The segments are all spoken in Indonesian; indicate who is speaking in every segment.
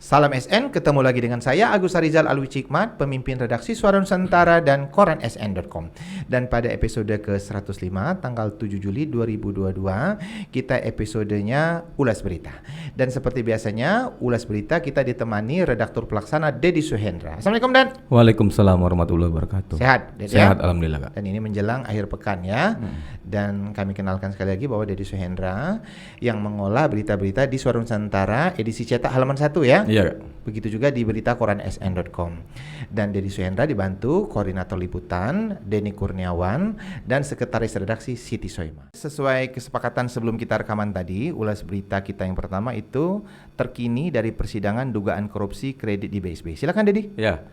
Speaker 1: Salam SN, ketemu lagi dengan saya Agus Harizal Alwi Cikmat, pemimpin redaksi Suara Nusantara dan koran sn.com. Dan pada episode ke-105 tanggal 7 Juli 2022, kita episodenya Ulas Berita. Dan seperti biasanya, Ulas Berita kita ditemani redaktur pelaksana Dedi Suhendra. Assalamualaikum Dan.
Speaker 2: Waalaikumsalam warahmatullahi wabarakatuh.
Speaker 1: Sehat, Ded,
Speaker 2: Sehat,
Speaker 1: ya?
Speaker 2: alhamdulillah Kak.
Speaker 1: Dan ini menjelang akhir pekan ya. Dan kami kenalkan sekali lagi bahwa Dedi Suhendra yang mengolah berita-berita di Suara Nusantara edisi cetak halaman 1 ya.
Speaker 2: Iya Kak.
Speaker 1: Begitu juga di berita koran sn.com. Dan Dedi Suhendra dibantu koordinator liputan Denny Kurniawan dan sekretaris redaksi Siti Soima. Sesuai kesepakatan sebelum kita rekaman tadi, ulas berita kita yang pertama itu terkini dari persidangan dugaan korupsi kredit di BSB. Silakan Dedi.
Speaker 2: Ya.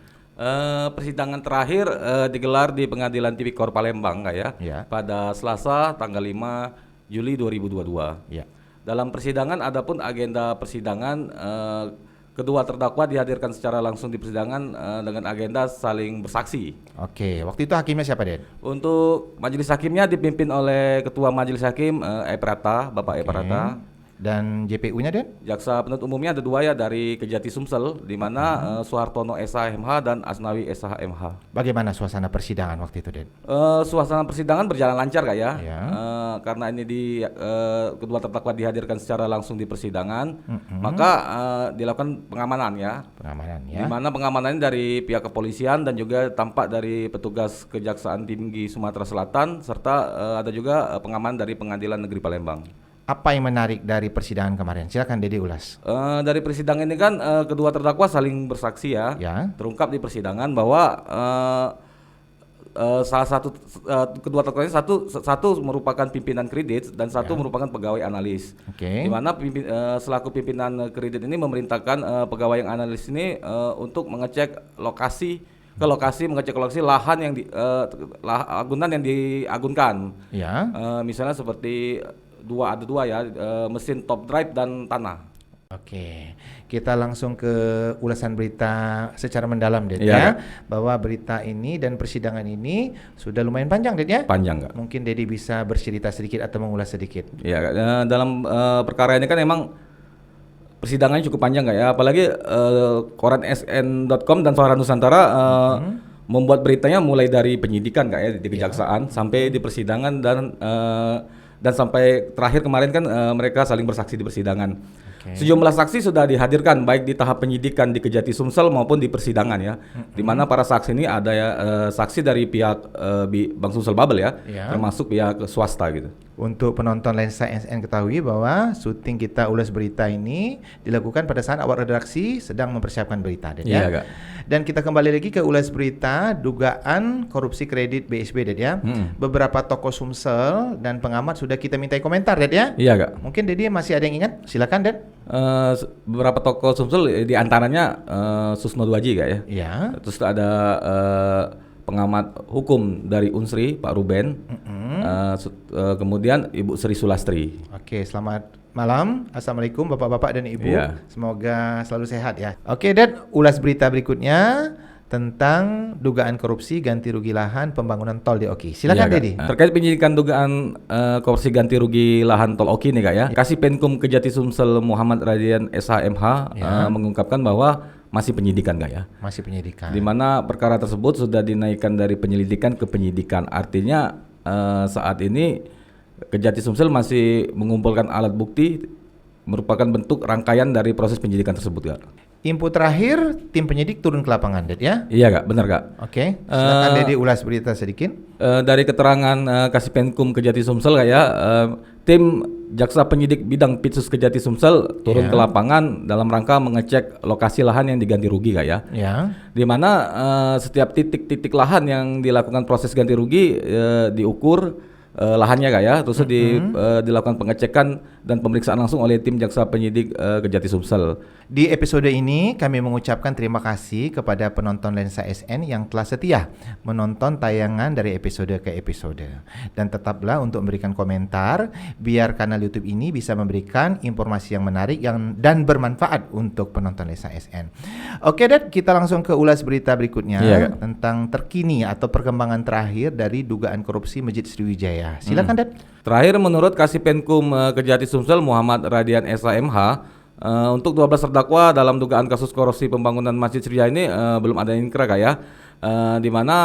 Speaker 2: Persidangan terakhir digelar di Pengadilan Tipikor Palembang Kak ya.
Speaker 1: Ya.
Speaker 2: Pada Selasa tanggal 5 Juli 2022.
Speaker 1: Ya.
Speaker 2: Dalam persidangan adapun agenda persidangan kedua terdakwa dihadirkan secara langsung di persidangan dengan agenda saling bersaksi.
Speaker 1: Oke, waktu itu hakimnya siapa, Den?
Speaker 2: Untuk majelis hakimnya dipimpin oleh Ketua Majelis Hakim Eprata, Bapak Eprata.
Speaker 1: Dan JPU-nya, Den?
Speaker 2: Jaksa penuntut umumnya ada dua ya dari Kejati Sumsel, di mana Suhartono SH-MH dan Asnawi SH-MH.
Speaker 1: Bagaimana suasana persidangan waktu itu, Den?
Speaker 2: Suasana persidangan berjalan lancar Kak ya.
Speaker 1: Ya.
Speaker 2: Karena ini kedua terdakwa dihadirkan secara langsung di persidangan, maka dilakukan pengamanan ya.
Speaker 1: Pengamanan
Speaker 2: Di
Speaker 1: ya.
Speaker 2: mana pengamanan dari pihak kepolisian dan juga tampak dari petugas Kejaksaan Tinggi Sumatera Selatan serta ada juga pengamanan dari Pengadilan Negeri Palembang.
Speaker 1: Apa yang menarik dari persidangan kemarin? Silakan Dedi ulas.
Speaker 2: Dari persidangan ini kan kedua terdakwa saling bersaksi ya.
Speaker 1: Ya.
Speaker 2: Terungkap di persidangan bahwa salah satu kedua terdakwa ini satu merupakan pimpinan kredit dan satu merupakan pegawai analis.
Speaker 1: Oke.
Speaker 2: Di mana selaku pimpinan kredit ini memerintahkan pegawai yang analis ini untuk mengecek lokasi mengecek lokasi lahan yang agunan yang diagunkan.
Speaker 1: Ya.
Speaker 2: Misalnya seperti ada dua ya, mesin top drive dan tanah.
Speaker 1: Oke, kita langsung ke ulasan berita secara mendalam, Den,
Speaker 2: Iya,
Speaker 1: ya.
Speaker 2: Kak.
Speaker 1: Bahwa berita ini dan persidangan ini sudah lumayan panjang, Den, ya.
Speaker 2: Panjang Kak.
Speaker 1: Mungkin Dedi bisa bercerita sedikit atau mengulas sedikit.
Speaker 2: Ya, dalam perkara ini kan emang persidangannya cukup panjang Kak ya, apalagi koran sn.com dan Suara Nusantara membuat beritanya mulai dari penyidikan Kak ya di kejaksaan sampai di persidangan dan sampai terakhir kemarin kan mereka saling bersaksi di persidangan. Sejumlah saksi sudah dihadirkan baik di tahap penyidikan di Kejati Sumsel maupun di persidangan ya. Di mana para saksi ini ada ya saksi dari pihak Bank Sumsel Babel ya, termasuk pihak swasta gitu.
Speaker 1: Untuk penonton Lensa SN ketahui bahwa syuting kita ulas berita ini dilakukan pada saat awak redaksi sedang mempersiapkan berita, Den, ya.
Speaker 2: Iya, Kak.
Speaker 1: Dan kita kembali lagi ke ulas berita dugaan korupsi kredit BSB, Den, ya. Beberapa tokoh Sumsel dan pengamat sudah kita mintai komentar, Den, ya.
Speaker 2: Iya Kak.
Speaker 1: Mungkin Dedi masih ada yang ingat? Silakan, Den.
Speaker 2: Beberapa tokoh Sumsel di antaranya Susno Duaji Kak ya.
Speaker 1: Iya.
Speaker 2: Terus ada pengamat hukum dari Unsri Pak Ruben. Kemudian Ibu Sri Sulastri.
Speaker 1: Oke, selamat malam. Assalamualaikum Bapak-bapak dan Ibu.
Speaker 2: Iya.
Speaker 1: Semoga selalu sehat ya. Oke, Dan, ulas berita berikutnya tentang dugaan korupsi ganti rugi lahan pembangunan tol di Oki. Silakan,
Speaker 2: Iya, Kak.
Speaker 1: Dedi.
Speaker 2: Terkait penyidikan dugaan korupsi ganti rugi lahan tol Oki nih Kak ya. Kasih Penkum Kejati Sumsel Muhammad Radian SH-MH mengungkapkan bahwa masih penyidikan Kak ya.
Speaker 1: Masih penyidikan.
Speaker 2: Di mana perkara tersebut sudah dinaikkan dari penyelidikan ke penyidikan. Artinya saat ini Kejati Sumsel masih mengumpulkan alat bukti merupakan bentuk rangkaian dari proses penyidikan tersebut Kak.
Speaker 1: Info terakhir, tim penyidik turun ke lapangan, Ded, ya.
Speaker 2: Iya Kak, benar Kak.
Speaker 1: Oke, silakan Dedi ulas berita sedikit.
Speaker 2: Dari keterangan Kasih Penkum Kejati Sumsel Kak ya, tim Jaksa Penyidik Bidang Pitsus Kejati Sumsel turun ke lapangan dalam rangka mengecek lokasi lahan yang diganti rugi Kak ya.
Speaker 1: Ya.
Speaker 2: Di mana setiap titik-titik lahan yang dilakukan proses ganti rugi diukur lahannya Kak ya, terus dilakukan pengecekan dan pemeriksaan langsung oleh tim Jaksa Penyidik Kejati Sumsel.
Speaker 1: Di episode ini kami mengucapkan terima kasih kepada penonton Lensa SN yang telah setia menonton tayangan dari episode ke episode. Dan tetaplah untuk memberikan komentar biar kanal YouTube ini bisa memberikan informasi yang menarik dan bermanfaat untuk penonton Lensa SN. Oke, Dad, kita langsung ke ulas berita berikutnya tentang terkini atau perkembangan terakhir dari dugaan korupsi Masjid Sriwijaya. Silakan, Dad.
Speaker 2: Terakhir menurut Kasih Penkum Kejati Sumsel Muhammad Radian SH-MH, Untuk 12 terdakwa dalam dugaan kasus korupsi pembangunan Masjid Sriwijaya ini belum ada inkrah Kak ya. Di mana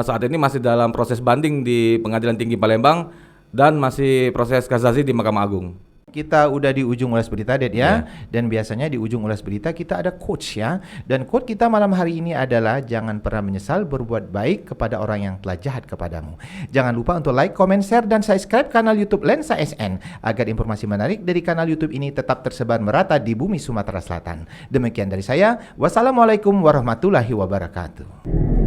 Speaker 2: saat ini masih dalam proses banding di Pengadilan Tinggi Palembang dan masih proses kasasi di Mahkamah Agung.
Speaker 1: Kita udah di ujung ulas berita, Ded ya. Dan biasanya di ujung ulas berita kita ada quotes ya. Dan quote kita malam hari ini adalah jangan pernah menyesal berbuat baik kepada orang yang telah jahat kepadamu. Jangan lupa untuk like, comment, share dan subscribe kanal YouTube Lensa SN agar informasi menarik dari kanal YouTube ini tetap tersebar merata di bumi Sumatera Selatan. Demikian dari saya. Wassalamualaikum warahmatullahi wabarakatuh.